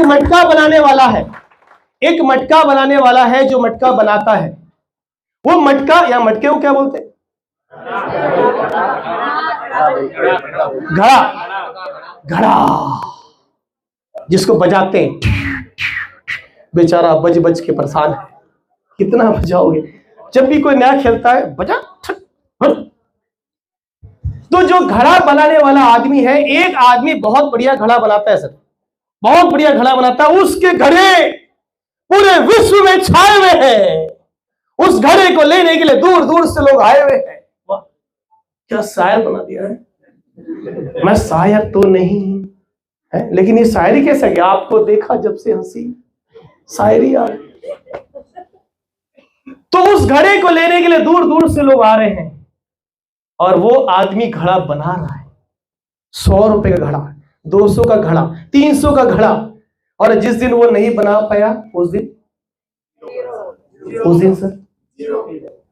मटका बनाने वाला है, एक मटका बनाने वाला है जो मटका बनाता है। वो मटका या मटके को क्या बोलते हैं? घड़ा। घड़ा जिसको बजाते हैं, बेचारा बज बज के परेशान है। कितना बजाओगे? जब भी कोई नया खेलता है बजा। तो जो घड़ा बनाने वाला आदमी है, एक आदमी बहुत बढ़िया घड़ा बनाता है सर, बहुत बढ़िया घड़ा बनाता है। उसके घड़े पूरे विश्व में छाए हुए हैं। उस घड़े को लेने के लिए दूर दूर से लोग आए हुए हैं। वाह, क्या शायर बना दिया है। मैं शायर तो नहीं है, लेकिन ये शायरी कैसे गया? आपको देखा जब से हंसी शायरी आ रही। तो उस घड़े को लेने के लिए दूर दूर से लोग आ रहे हैं और वो आदमी घड़ा बना रहा है। 100 रुपए का घड़ा, 200 का घड़ा, 300 का घड़ा। और जिस दिन वो नहीं बना पाया उस दिन सर,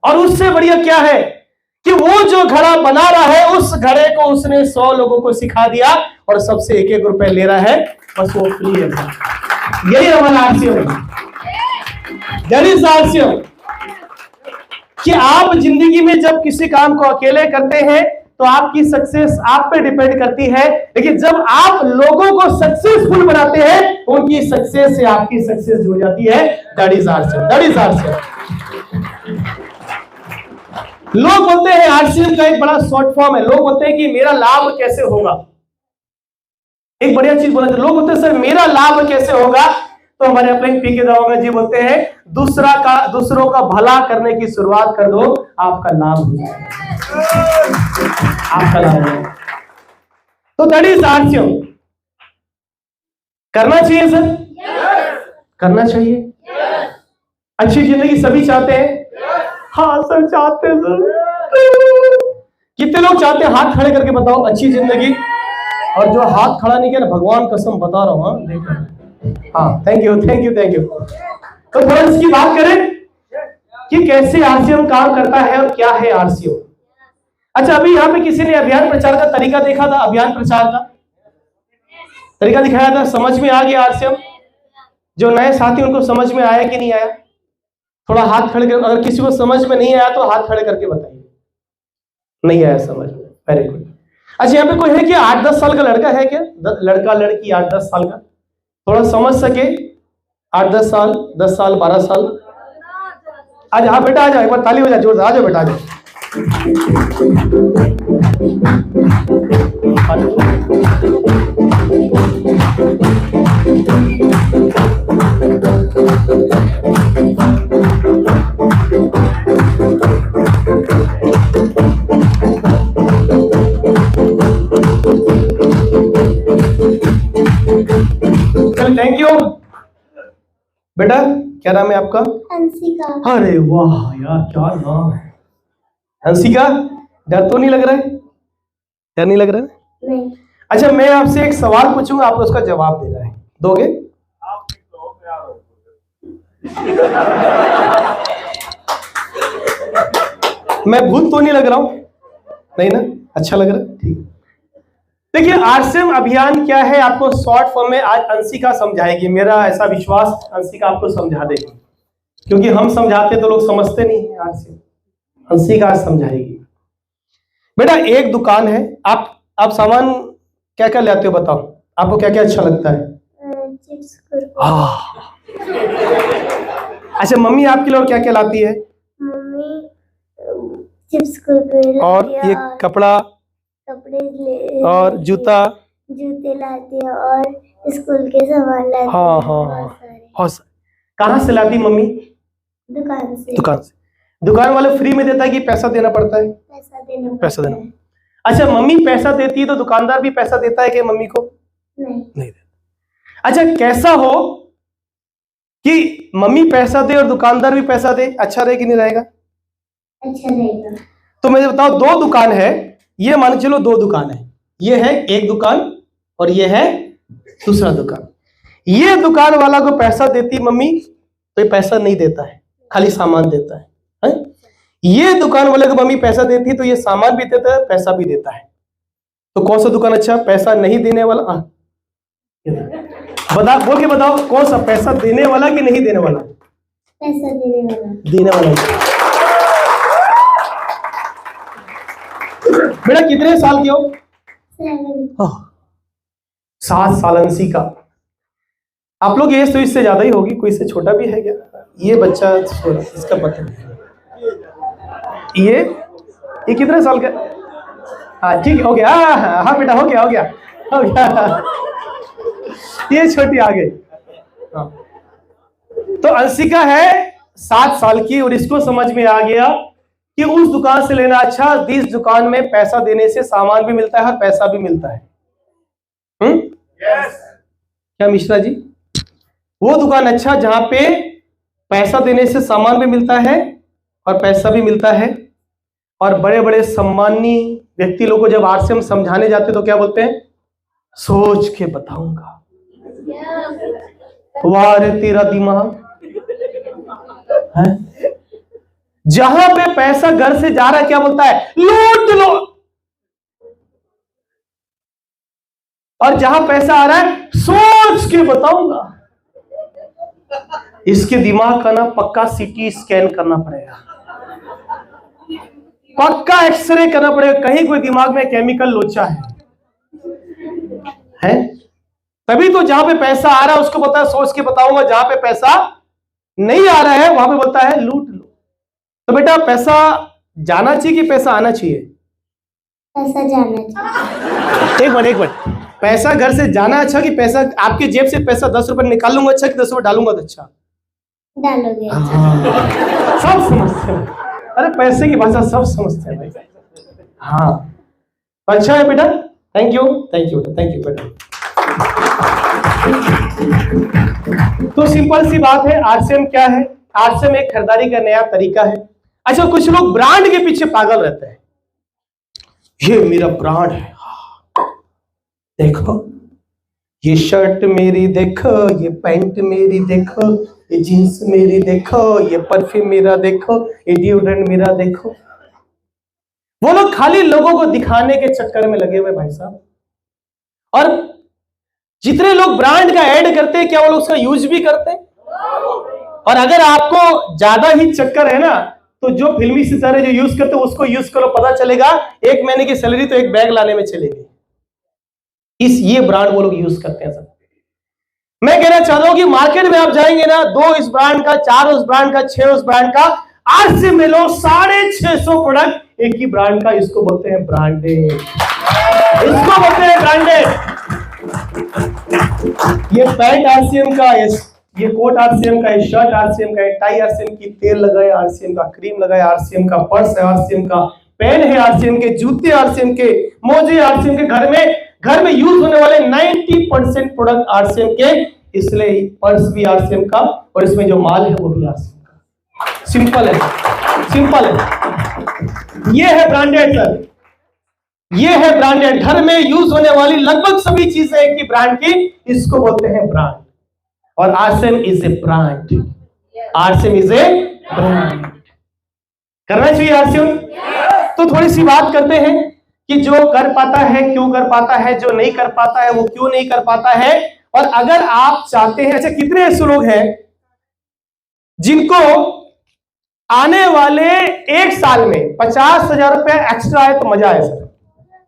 और उससे बढ़िया क्या है कि वो जो घड़ा बना रहा है उस घड़े को उसने 100 लोगों को सिखा दिया और सबसे 1-1 रुपए ले रहा है, बस वो फ्री है। यही हमारा आरसीएम है। That is RCM. कि आप जिंदगी में जब किसी काम को अकेले करते हैं तो आपकी सक्सेस आप पे डिपेंड करती है, लेकिन जब आप लोगों को सक्सेसफुल बनाते हैं उनकी सक्सेस से आपकी सक्सेस जुड़ जाती है। That is RCM, that is RCM. लोग बोलते हैं, आरसीएम का एक बड़ा शॉर्ट फॉर्म है। लोग बोलते हैं कि मेरा लाभ कैसे होगा। एक बढ़िया चीज बोला, लोग बोलते हैं सर मेरा लाभ कैसे होगा। तो हमारे अपने पीके दारोगा जी बोलते हैं, दूसरों का भला करने की शुरुआत कर दो, आपका लाभ हो जाएगा, आपका लाभ हो जाएगा। तो दैट इज आरसीएम। करना चाहिए सर, करना चाहिए। अच्छी जिंदगी सभी चाहते हैं। हाँ सर चाहते हैं सर। कितने लोग चाहते हैं? हाथ खड़े करके बताओ अच्छी जिंदगी। और जो हाथ खड़ा नहीं किया ना, भगवान कसम बता रहा हूं, देखो। हाँ, thank you thank you thank you. तो थोड़ा इसकी बात करें कि कैसे आरसीएम काम करता है और क्या है आरसीएम। अच्छा, अभी यहाँ पे किसी ने अभियान प्रचार का तरीका देखा था? अभियान प्रचार का तरीका दिखाया था, समझ में आ गया आरसीएम? जो नए साथी उनको समझ में आया कि नहीं आया? थोड़ा हाथ खड़े कर, अगर किसी को समझ में नहीं आया तो हाथ खड़े करके बताइए। नहीं आया समझ में? Very good. अच्छा, यहाँ पे कोई है क्या 8-10 साल का लड़का है क्या? लड़का लड़की 8-10 साल का, थोड़ा समझ सके? 8-10 साल, 10 साल, 12 साल। आज हाँ बेटा आ जाओ, एक बार ताली बजा जोरदार। आ जाओ बेटा, आ जाओ। थैंक यू बेटा। क्या नाम है आपका? हंसिका। अरे वाह यार, क्या नाम है हंसिका। डर तो नहीं लग रहा है? डर नहीं लग रहा है? नहीं। अच्छा, मैं आपसे एक सवाल पूछूंगा, आपको उसका जवाब देना है। दोगे? मैं भूत तो नहीं लग रहा हूं? नहीं ना? अच्छा लग रहा है? ठीक। देखिए, आरसीएम अभियान क्या है आपको शॉर्ट फॉर्म में आज अंशिका समझाएगी। मेरा ऐसा विश्वास अंशिका आपको समझा देगी, क्योंकि हम समझाते तो लोग समझते नहीं है। आरसीएम अंशिका समझाएगी। बेटा, एक दुकान है, आप सामान क्या क्या लाते हो बताओ? आपको क्या क्या अच्छा लगता है? चिप्स, कुरकुरे। अच्छा, मम्मी आपके लिए और क्या क्या लाती है? मम्मी चिप्स, कुरकुरे और ये कपड़े और जूते लाती है और स्कूल के सामान लाती है। हाँ हाँ। कहाँ से लाती मम्मी? दुकान से। दुकान वाले फ्री में देता है कि पैसा देना पड़ता है? पैसा देना। अच्छा, मम्मी पैसा देती है तो दुकानदार भी पैसा देता है कि मम्मी को? नहीं देता। अच्छा, कैसा हो कि मम्मी पैसा दे और दुकानदार भी पैसा दे, अच्छा रहे कि नहीं रहेगा? अच्छा रहेगा। तो मुझे बताओ, 2 दुकान है, ये मान के चलो 2 दुकान है। ये है एक दुकान और ये है दूसरा दुकान। ये दुकान वाला को पैसा देती मम्मी तो ये पैसा नहीं देता है, खाली सामान देता है। ये दुकान वाले को मम्मी पैसा देती तो ये सामान भी देता है, पैसा भी देता है। तो कौन सा दुकान अच्छा? पैसा नहीं देने वाला। बोल के बताओ, कौन सा पैसा देने वाला कि नहीं देने वाला? पैसा देने वाला। देने वाला। बेटा कितने साल के हो? 7 साल। अंशी का आप लोग एज तो इससे ज्यादा ही होगी, कोई इससे छोटा भी है क्या? ये बच्चा इसका पता ये कितने साल का? हाँ ठीक है, हो गया। हाँ बेटा, हो गया हो गया हो गया। ये छोटी आ गई। हाँ। तो अंशिका है 7 साल की और इसको समझ में आ गया कि उस दुकान से लेना अच्छा, जिस दुकान में पैसा देने से सामान भी मिलता है और पैसा भी मिलता है। क्या मिश्रा जी? वो दुकान अच्छा जहां पे पैसा देने से सामान भी मिलता है और पैसा भी मिलता है। और बड़े बड़े सम्मानी व्यक्ति लोग को जब आरसीएम समझाने जाते तो क्या बोलते हैं? सोच के बताऊंगा। वाह रे तेरा दिमाग है। जहां पे पैसा घर से जा रहा है क्या बोलता है? लूट लो। और जहां पैसा आ रहा है सोच के बताऊंगा। इसके दिमाग का ना पक्का सीटी स्कैन करना पड़ेगा, पक्का एक्सरे करना पड़ेगा, कहीं कोई दिमाग में केमिकल लोचा है? तभी तो जहां पे पैसा आ रहा है उसको पता है सोच के बताऊंगा, जहां पे पैसा नहीं आ रहा है वहां पे बोलता है लूट लो। तो बेटा पैसा जाना चाहिए कि पैसा आना चाहिए? पैसा जाना चाहिए। एक मिनट, पैसा घर से जाना अच्छा कि पैसा आपके जेब से पैसा 10 रुपए निकाल लूंगा अच्छा कि 10 रुपए डालूंगा तो अच्छा? डालोगे। सब समझते हैं, अरे पैसे की भाषा सब समझते हैं भाई। हाँ अच्छा है बेटा, थैंक यू बेटा। तो सिंपल सी बात है, आरसीएम क्या है? आरसीएम एक खरीदारी का नया तरीका है। अच्छा, कुछ लोग ब्रांड के पीछे पागल रहते हैं। ये मेरा ब्रांड है, देखो ये शर्ट मेरी देखो, ये पैंट मेरी देखो, ये जीन्स मेरी देखो, ये परफ्यूम मेरा देखो, ये डिओड्रेंट मेरा देखो। वो लोग खाली लोगों को दिखाने के चक्कर में लगे हुए भाई साहब। और जितने लोग ब्रांड का ऐड करते हैं क्या वो लोग उसका यूज भी करते हैं? और अगर आपको ज्यादा ही चक्कर है ना तो जो फिल्मी सितारे जो यूज करते हैं उसको यूज करो, पता चलेगा 1 महीने की सैलरी तो एक बैग लाने में चलेगी। ये ब्रांड वो लोग यूज करते हैं सब। मैं कहना चाहता हूं कि मार्केट में आप जाएंगे ना, 2 इस ब्रांड का, 4 उस ब्रांड का, 6 उस ब्रांड का, आज से मिलो 650 प्रोडक्ट एक ही ब्रांड का। इसको बोलते हैं ब्रांडेड, इसको बोलते हैं ब्रांडेड। ये पैंट आरसीएम का, ये कोट आरसीएम का, ये शर्ट आरसीएम का, ये टाई आरसीएम की, तेल लगाए आरसीएम का, क्रीम लगाए आरसीएम का, पर्स है आरसीएम का, पेन है आरसीएम के, जूते आरसीएम के, मोजे आरसीएम के। घर में यूज होने वाले 90% प्रोडक्ट आरसीएम के, इसलिए पर्स भी आरसीएम का और इसमें जो माल है वो भी आरसीएम का। सिंपल है। ये है ब्रांडेड सर, ये है ब्रांडेड। घर में यूज होने वाली लगभग सभी चीजें एक ही ब्रांड की, इसको बोलते हैं ब्रांड। और RCM is a brand, RCM is a brand. करना चाहिए आरसीएम। तो थोड़ी सी बात करते हैं कि जो कर पाता है क्यों कर पाता है, जो नहीं कर पाता है वो क्यों नहीं कर पाता है। और अगर आप चाहते हैं, अच्छा कितने ऐसे लोग हैं जिनको आने वाले 1 साल में 50,000 रुपए एक्स्ट्रा आए तो मजा आए सर?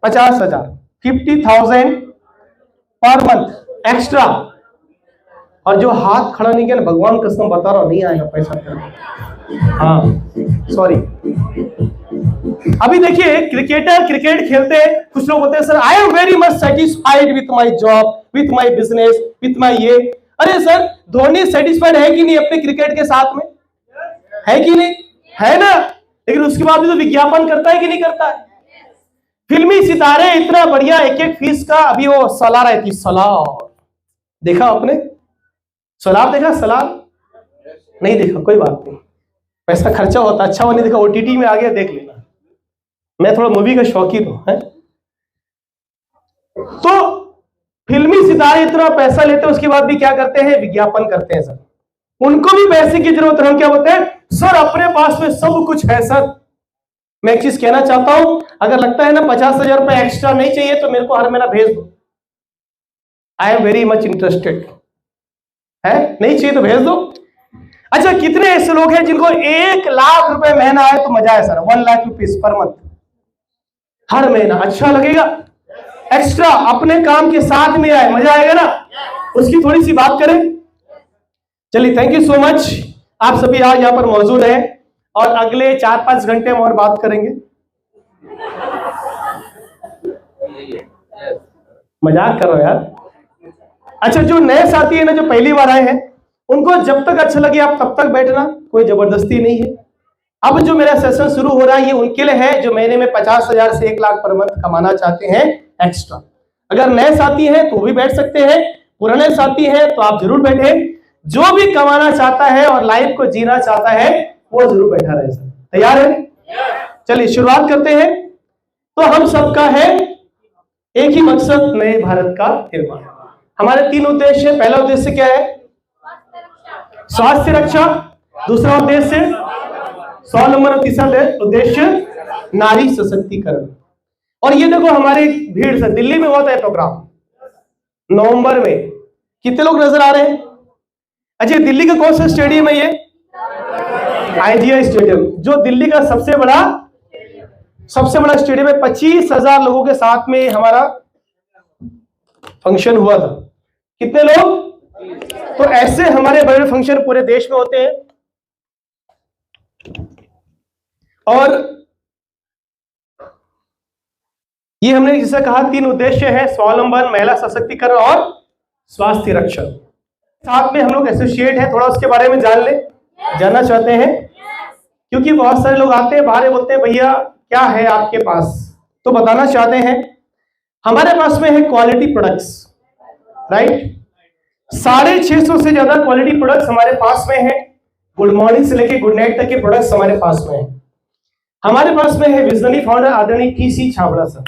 50,000, 50,000 per month extra. और जो हाथ खड़ा नहीं किया ना, भगवान कसम बता रहा हूं नहीं आएगा पैसा। हाँ सॉरी। अभी देखिए क्रिकेटर क्रिकेट खेलते हैं, कुछ लोग बोलते हैं sir I am very much satisfied with my job, with my business, with my ये। अरे सर धोनी सेटिस्फाइड है कि नहीं अपने क्रिकेट के साथ में? है कि नहीं? है ना। लेकिन उसके बाद भी तो विज्ञापन करता है कि नहीं करता है? फिल्मी सितारे इतना बढ़िया एक फीस का, अभी वो सलार आई थी, सलार देखा आपने? सलार देखा? सलार नहीं देखा, कोई बात नहीं, पैसा खर्चा होता, अच्छा वो नहीं देखा, ओटीटी में आ गया, देख लेना। मैं थोड़ा मूवी का शौकीन हूं है। तो फिल्मी सितारे इतना पैसा लेते हैं उसके बाद भी क्या करते हैं? विज्ञापन करते हैं सर। उनको भी पैसे की जरूरत है, हम क्या बोलते हैं? सर अपने पास में सब कुछ है सर। मैं एक चीज कहना चाहता हूं, अगर लगता है ना 50,000 रुपए एक्स्ट्रा नहीं चाहिए तो मेरे को हर महीना भेज दो, I am very much interested. है नहीं चाहिए तो भेज दो। अच्छा, कितने ऐसे लोग हैं जिनको 1 लाख रुपए महीना आए तो मजा है sir? 1 lakh rupees per month, हर महीना। अच्छा लगेगा? एक्स्ट्रा अपने काम के साथ में आए, मजा आएगा ना? उसकी थोड़ी सी बात करें। चलिए, थैंक यू सो मच। आप सभी आज यहाँ पर मौजूद हैं और अगले 4-5 घंटे हम और बात करेंगे। मजाक करो यार। अच्छा, जो नए साथी है ना, जो पहली बार आए हैं, उनको जब तक अच्छा लगे आप तब तक बैठना, कोई जबरदस्ती नहीं है। अब जो मेरा सेशन शुरू हो रहा है ये उनके लिए है जो महीने में 50,000 से 1 लाख पर मंथ कमाना चाहते हैं एक्स्ट्रा। अगर नए साथी हैं तो भी बैठ सकते हैं, पुराने साथी हैं तो आप जरूर बैठे। जो भी कमाना चाहता है और लाइफ को जीना चाहता है वो जरूर बैठा रहे। सर तैयार है? चलिए शुरुआत करते हैं। तो हम सबका है एक ही मकसद, नए भारत का निर्माण। हमारे 3 उद्देश्य है। पहला उद्देश्य क्या है? स्वास्थ्य रक्षा। दूसरा उद्देश्य स्वावलंबन और तीसरा उद्देश्य नारी सशक्तिकरण। और ये देखो हमारे भीड़ से दिल्ली में हुआ था प्रोग्राम नवंबर में। कितने लोग नजर आ रहे हैं? अच्छा, दिल्ली का कौन सा स्टेडियम है? ये IGI स्टेडियम, जो दिल्ली का सबसे बड़ा स्टेडियम है। 25,000 लोगों के साथ में हमारा फंक्शन हुआ था। कितने लोग? तो ऐसे हमारे बड़े फंक्शन पूरे देश में होते हैं। और ये हमने जैसा कहा 3 उद्देश्य है, स्वावलंबन, महिला सशक्तिकरण और स्वास्थ्य रक्षा। साथ में हम लोग एसोसिएट है, थोड़ा उसके बारे में जानना चाहते हैं, क्योंकि बहुत सारे लोग आते हैं बाहर बोलते हैं भैया क्या है आपके पास, तो बताना चाहते हैं हमारे पास में है क्वालिटी प्रोडक्ट्स, राइट। 650 से ज्यादा क्वालिटी प्रोडक्ट्स हमारे पास में है। गुड मॉर्निंग से लेके गुड नाइट तक के प्रोडक्ट्स हमारे पास में है। हमारे पास में है विजनरी फाउंडर आदरणीय TC छाबड़ा सर,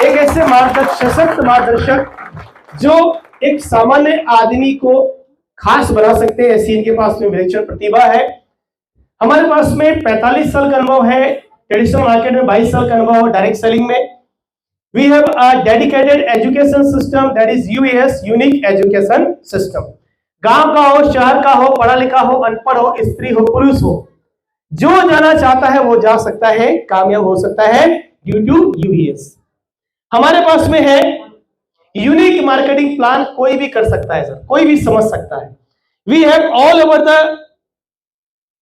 एक ऐसे सशक्त मार्गदर्शक जो एक सामान्य आदमी को खास बना सकते हैं, ऐसी इनके पास में विलक्षण प्रतिभा है। हमारे पास में 45 साल का अनुभव है, ट्रेडिशनल मार्केट में 22 साल का अनुभव है, डायरेक्ट सेलिंग में। We have a dedicated education system that is UES, unique education system. गांव का हो, शहर का हो, पढ़ा लिखा हो, अनपढ़ हो, स्त्री हो, पुरुष हो, जो जाना चाहता है वो जा सकता है, कामयाब हो सकता है ड्यू टू UES। हमारे पास में है यूनिक मार्केटिंग प्लान, कोई भी कर सकता है सर, कोई भी समझ सकता है। We have all over the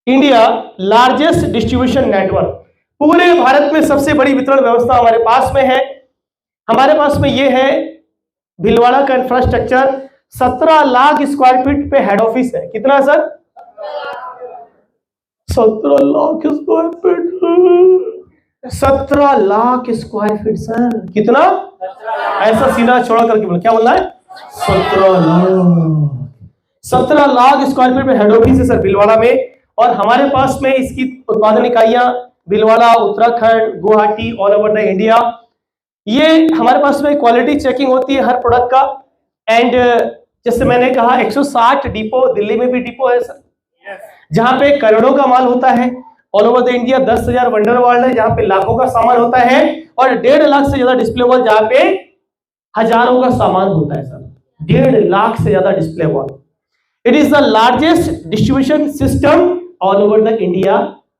India largest distribution network, पूरे भारत में सबसे बड़ी वितरण व्यवस्था हमारे पास में है। हमारे पास में ये है भीलवाड़ा का इंफ्रास्ट्रक्चर, 17 लाख स्क्वायर फीट पे हेड ऑफिस है। कितना sir? 17 lakh square feet, 17 lakh square feet sir. कितना? ऐसा सीधा छोड़ा करके बोला, क्या बोलना है? 17 लाख स्क्वायर फीट पे हेड ऑफिस है सर भीलवाड़ा में। और हमारे पास में इसकी उत्पादन इकाइयां Bhilwara, Uttarakhand, Guwahati, all over the India. ये हमारे पास में क्वालिटी चेकिंग होती है हर प्रोडक्ट का। एंड जैसे मैंने कहा 160 डिपो, दिल्ली में भी डिपो है सर, जहां पे करोड़ों का माल होता है। All over the India 10,000 wonder world है जहां पे लाखों का सामान होता है, और 1.5 लाख से ज्यादा डिस्प्ले वॉल जहां पे हजारों का सामान होता है सर। 1.5 लाख से ज्यादा display wall. It is the largest distribution system all over the India.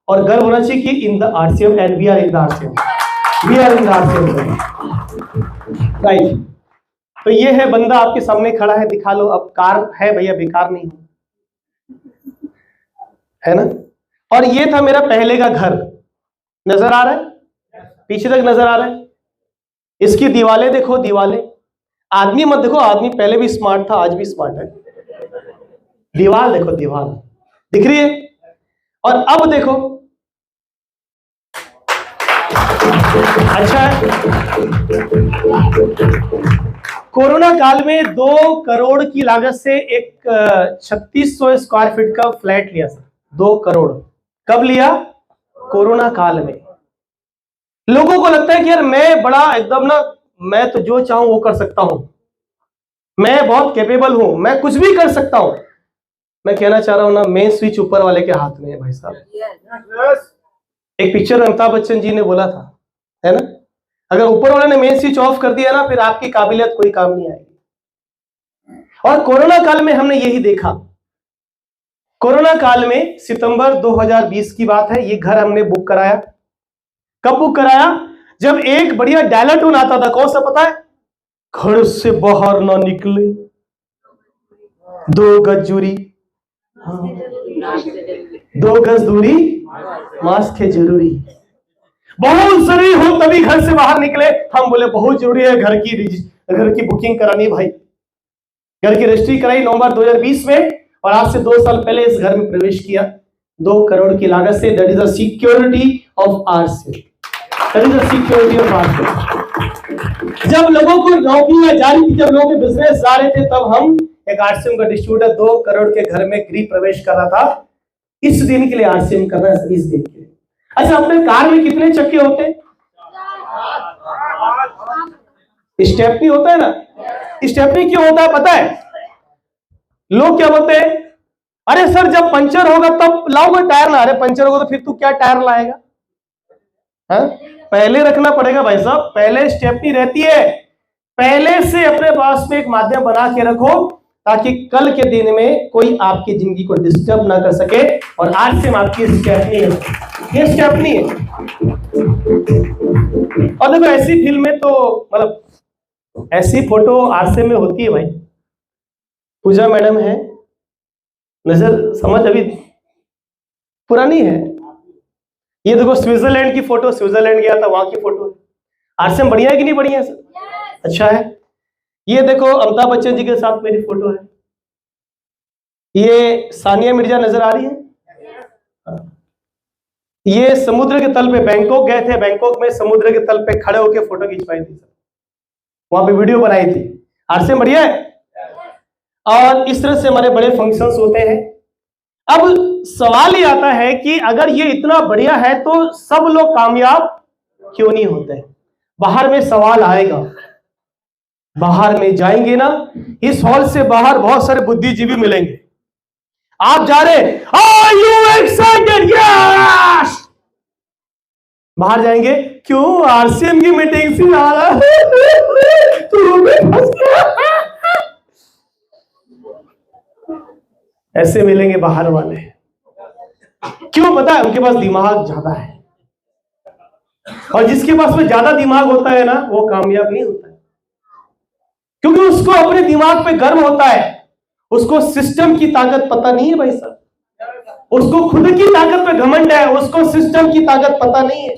और गर्व होना चाहिए कि in the RCM, and we are in the RCM, we are in the RCM, right. तो ये है बंदा आपके सामने खड़ा है, दिखा लो अब। कार है भैया, बेकार नहीं है ना। और ये था मेरा पहले का घर, नजर आ रहा है? पीछे तक नजर आ रहा है? इसकी दीवारें देखो, दीवारें। आदमी मत देखो, आदमी पहले भी स्मार्ट था, आज भी स्मार्ट है। दीवार देखो, दीवार दिख रही है। और अब देखो, अच्छा है, कोरोना काल में 2 करोड़ की लागत से एक 3600 स्क्वायर फीट का फ्लैट लिया सर। 2 करोड़ कब लिया? कोरोना काल में। लोगों को लगता है कि यार मैं बड़ा एकदम ना, मैं तो जो चाहूं वो कर सकता हूं, मैं बहुत कैपेबल हूं, मैं कुछ भी कर सकता हूं। मैं कहना चाह रहा हूं ना, मेन स्विच ऊपर वाले के हाथ में है भाई साहब। एक पिक्चर अमिताभ बच्चन जी ने बोला था, है ना, अगर ऊपर वाले ने मेन स्विच ऑफ कर दिया ना, फिर आपकी काबिलियत कोई काम नहीं आएगी। और कोरोना काल में हमने यही देखा। कोरोना काल में सितंबर 2020 की बात है, ये घर हमने बुक कराया। कब बुक कराया? जब एक बढ़िया डायलर टोन आता था, कौन सा पता है? घर से बाहर ना निकले, 2 गज दूरी, 2 गज दूरी, मास्क है जरूरी, बहुत जरूरी हो तभी घर से बाहर निकले। हम बोले बहुत जरूरी है, घर की बुकिंग करानी भाई। घर की रजिस्ट्री कराई नवंबर 2020 में, और आज से 2 साल पहले इस घर में प्रवेश किया 2 करोड़ की लागत से। That is the security of RCM. That is the security of RCM. जब लोगों को नौकरियां जारी थी, जब लोगों के बिजनेस जा रहे थे, तब हम एक आरसीएम का डिस्ट्रीब्यूटर 2 करोड़ के घर में गृह प्रवेश कर रहा था। इस दिन के लिए आरसीएम कर रहा है, इस दिन के लिए। अच्छा, अपने कार में कितने चक्के होते हैं? स्टेपनी होता है ना। स्टेपनी क्यों होता है पता है? लोग क्या बोलते हैं, अरे सर जब पंचर होगा तब लाओगे टायर ना। अरे पंचर होगा तो फिर तू क्या टायर लाएगा? हाँ? पहले रखना पड़ेगा भाई साहब, पहले स्टेपनी रहती है। पहले से अपने पास में एक माध्यम बना के रखो, ताकि कल के दिन में कोई आपकी जिंदगी को डिस्टर्ब ना कर सके। और आज से आपकी स्टेपनी है, ये स्टेपनी है। और देखो ऐसी फिल्म में तो मतलब ऐसी फोटो आरसे में होती है भाई। पूजा मैडम है, नजर समझ अभी पुरानी है। ये देखो स्विट्जरलैंड की फोटो, स्विट्जरलैंड गया था, वहां की फोटो। आरसीएम बढ़िया है कि नहीं बढ़िया है सर? अच्छा है। ये देखो अमिताभ बच्चन जी के साथ मेरी फोटो है। ये सानिया मिर्जा नजर आ रही है। ये समुद्र के तल पे बैंकॉक गए थे, बैंकॉक में समुद्र के तल पे खड़े होकर फोटो खिंचवाई थी, वहां पे वीडियो बनाई थी। आरसीएम बढ़िया है। और इस तरह से हमारे बड़े फंक्शंस होते हैं। अब सवाल ये आता है कि अगर ये इतना बढ़िया है तो सब लोग कामयाब क्यों नहीं होते? बाहर में सवाल आएगा, बाहर में जाएंगे ना, इस हॉल से बाहर बहुत सारे बुद्धिजीवी मिलेंगे। आप जा रहे, आर यू एक्साइटेड? यस। बाहर जाएंगे, क्यों आरसीएम की मीटिंग से आ रहा है? तू भी फंस गया। ऐसे मिलेंगे बाहर वाले। क्यों पता है? उनके पास दिमाग ज्यादा है, और जिसके पास में ज्यादा दिमाग होता है ना, वो कामयाब नहीं होता है। क्योंकि उसको अपने दिमाग पे गर्व होता है, उसको सिस्टम की ताकत पता नहीं है भाई साहब। उसको खुद की ताकत पे घमंड है, उसको सिस्टम की ताकत पता नहीं है।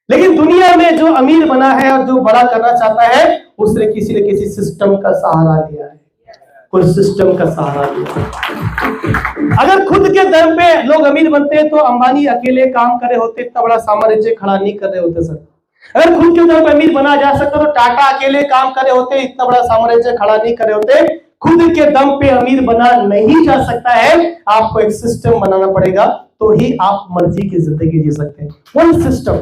लेकिन दुनिया में जो अमीर बना है और जो बड़ा करना चाहता है, उसने किसी न किसी सिस्टम का सहारा लिया है, कोई सिस्टम का सहारा लिया। अगर खुद के दम पे लोग अमीर बनते हैं तो अंबानी अकेले काम कर रहे होते, इतना बड़ा साम्राज्य खड़ा नहीं कर रहे होते सर। अगर खुद के दम पे अमीर बना जा सकता तो टाटा अकेले काम कर रहे होते, इतना बड़ा साम्राज्य खड़ा नहीं कर रहे होते। खुद के दम पे अमीर बना नहीं जा सकता है, आपको एक सिस्टम बनाना पड़ेगा, तो ही आप मर्जी की जिंदगी जी सकते हैं। One system.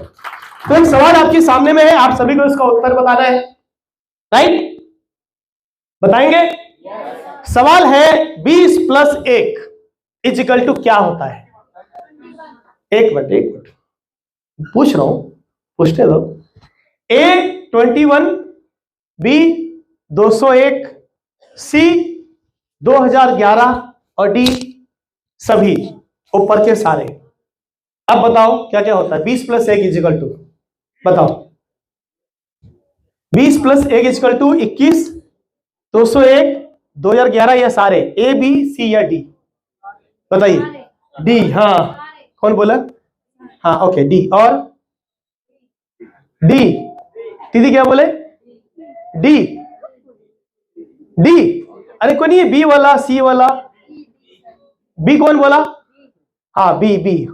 तो एक सवाल आपके सामने में है, आप सभी को इसका उत्तर बताना है, राइट? बताएंगे? सवाल है 20 + 1 = क्या होता है? एक मिनट पूछ रहा हूं, पूछने दो। A 21, B 201, C 2011 और D सभी ऊपर के सारे। अब बताओ क्या क्या होता है 20 + 1 = बताओ। 20 + 1 = 21, 201, 2011 या सारे? A, B, C या D? बताइए। D। हाँ, कौन बोला? हाँ ओके, D। और D, दीदी क्या बोले? D। D, अरे कोई नहीं है B वाला, C वाला? B कौन बोला? हाँ B।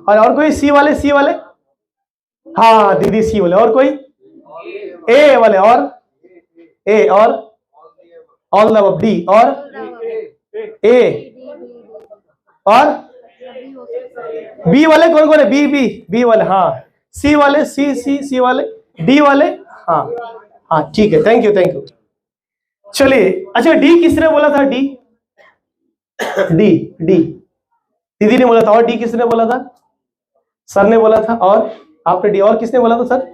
और कोई? C वाले? C वाले? हाँ दीदी C वाले। और कोई? A वाले? और A और ऑल द अबव। D और A और B वाले कौन कौन है? B वाले। हाँ C वाले? C वाले? D वाले? हाँ ठीक है, थैंक यू। चलिए, अच्छा D किसने बोला था? D दीदी ने बोला था। और D किसने बोला था? सर ने बोला था। और आपने D। और किसने बोला था सर?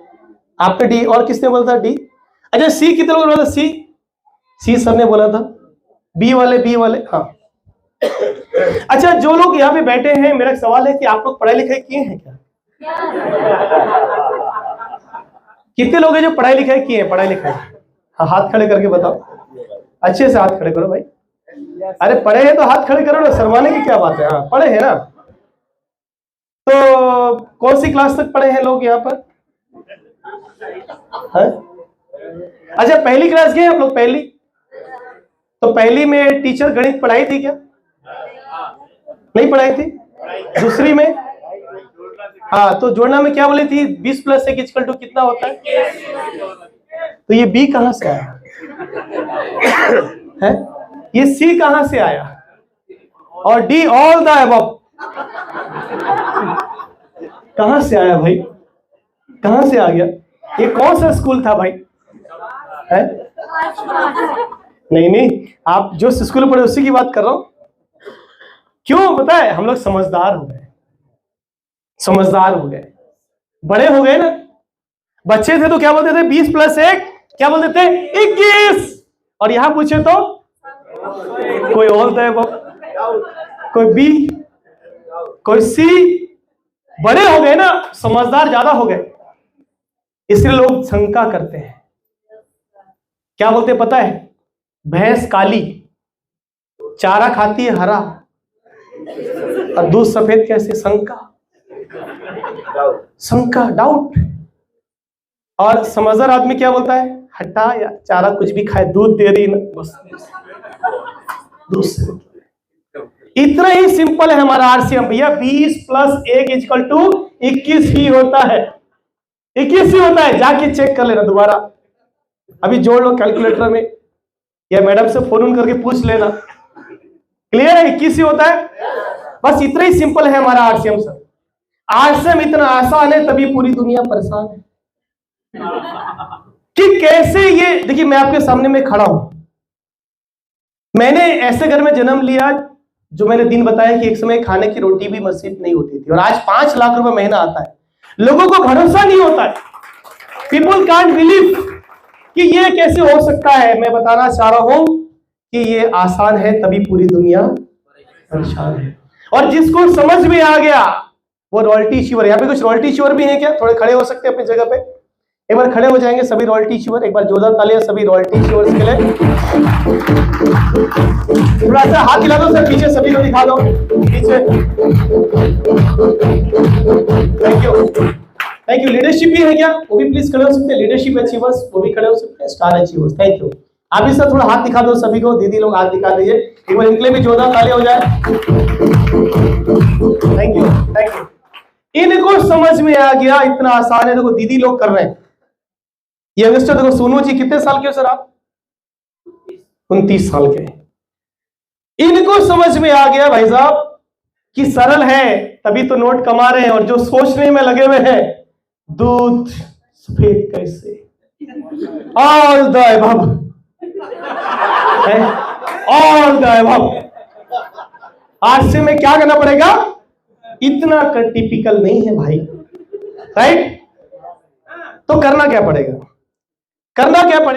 आपने D। और किसने बोला था? D। अच्छा C कितने बोला था? C सर ने बोला था। बी वाले हाँ। अच्छा, जो लोग यहाँ पे बैठे हैं, मेरा सवाल है कि आप लोग पढ़ाई लिखाई किए हैं क्या? कितने लोग हैं जो पढ़ाई लिखाई किए हैं? पढ़ाई लिखाई, हाँ, हाथ खड़े करके बताओ। अच्छे से हाथ खड़े करो भाई। अरे पढ़े हैं तो हाथ खड़े करो ना, शर्माने की क्या बात है। हाँ, पढ़े हैं ना। तो कौन सी क्लास तक पढ़े हैं लोग यहाँ पर? है? अच्छा, पहली क्लास गए आप लोग? पहली, तो पहली में टीचर गणित पढ़ाई थी क्या? नहीं पढ़ाई थी। दूसरी में, हाँ, तो जोड़ना में क्या बोली थी? 20 + 1 = कितना होता है? तो ये बी कहां से आया है? ये सी कहां से आया? और डी ऑल द अबव कहां से आया भाई? कहां से आ गया? ये कौन सा स्कूल था भाई? है? नहीं, आप जो स्कूल में पढ़े उसी की बात कर रहा हूं। क्यों पता है? हम लोग समझदार हो गए, समझदार हो गए, बड़े हो गए ना। बच्चे थे तो क्या बोलते थे? 20 + 1 क्या बोलते थे? 21। और यहां पूछे तो कोई और था, कोई बी, कोई सी। बड़े हो गए ना, समझदार ज्यादा हो गए, इसलिए लोग शंका करते हैं। क्या बोलते हैं पता है? भैंस काली, चारा खाती है हरा, और दूध सफेद कैसे? शंका, शंका, डाउट। और समझदार आदमी क्या बोलता है? हटा या चारा कुछ भी खाए, दूध दे रही ना, बस दूध से। इतना ही सिंपल है हमारा आरसीएम भैया। 20 + 1 = 21 ही होता है। 21 ही होता है, जाके चेक कर लेना दोबारा, अभी जोड़ लो कैलकुलेटर में, या मैडम से फोन करके पूछ लेना। क्लियर है? 21 ही होता है। बस इतना ही सिंपल है हमारा आरसीएम सर। आरसीएम इतना आसान है तभी पूरी दुनिया परेशान है कि कैसे ये। देखिए, मैं आपके सामने में खड़ा हूं, मैंने ऐसे घर में जन्म लिया जो मैंने दिन बताया कि एक समय खाने की रोटी भी नसीब नहीं होती थी, और आज 5 लाख रुपए महीना आता है। लोगों को भरोसा नहीं होता है, पीपल कांट बिलीव कि ये कैसे हो सकता है। मैं बताना चाह रहा हूं कि ये आसान है तभी पूरी दुनिया परेशान है। और जिसको समझ में आ गया वो रॉयल्टी इश्यूअर। यहाँ पे कुछ रॉयल्टी इश्यूअर भी है क्या? थोड़े खड़े हो सकते हैं अपनी जगह पे, एक बार खड़े हो जाएंगे सभी रॉयल्टी इश्यूअर। एक बार जोरदार तालियां सभी रॉयल्टी इश्यूअर्स के लिए। थोड़ा सा हाथ हिला दो सर, पीछे सभी को दिखा दो पीछे। Thank you. लीडरशिप भी है क्या? वो भी प्लीज खड़े हो सकते हैं। लीडरशिप अचीवर्स वो भी खड़े हो सकते हैं। Star achievers, thank you. आप भी सर थोड़ा हाथ दिखा दो सभी को, दीदी लोग हाथ दिखा दीजिए एक बार, इनके लिए भी जोरदार तालियां हो जाए। Thank you, thank you. इनको समझ में आ गया, इतना आसान है। देखो दीदी लोग कर रहे हैं, यंगस्टर। देखो सोनू जी कितने साल के हो सर आप? 29 साल के। इनको समझ में आ गया भाई साहब कि सरल है तभी तो नोट कमा रहे हैं, और जो सोचने में लगे हुए हैं दूध सफेद कैसे, all the above, all the above. आज से में क्या करना पड़ेगा? इतना टिपिकल नहीं है भाई, राइट? तो करना क्या पड़ेगा? करना क्या पड़ेगा?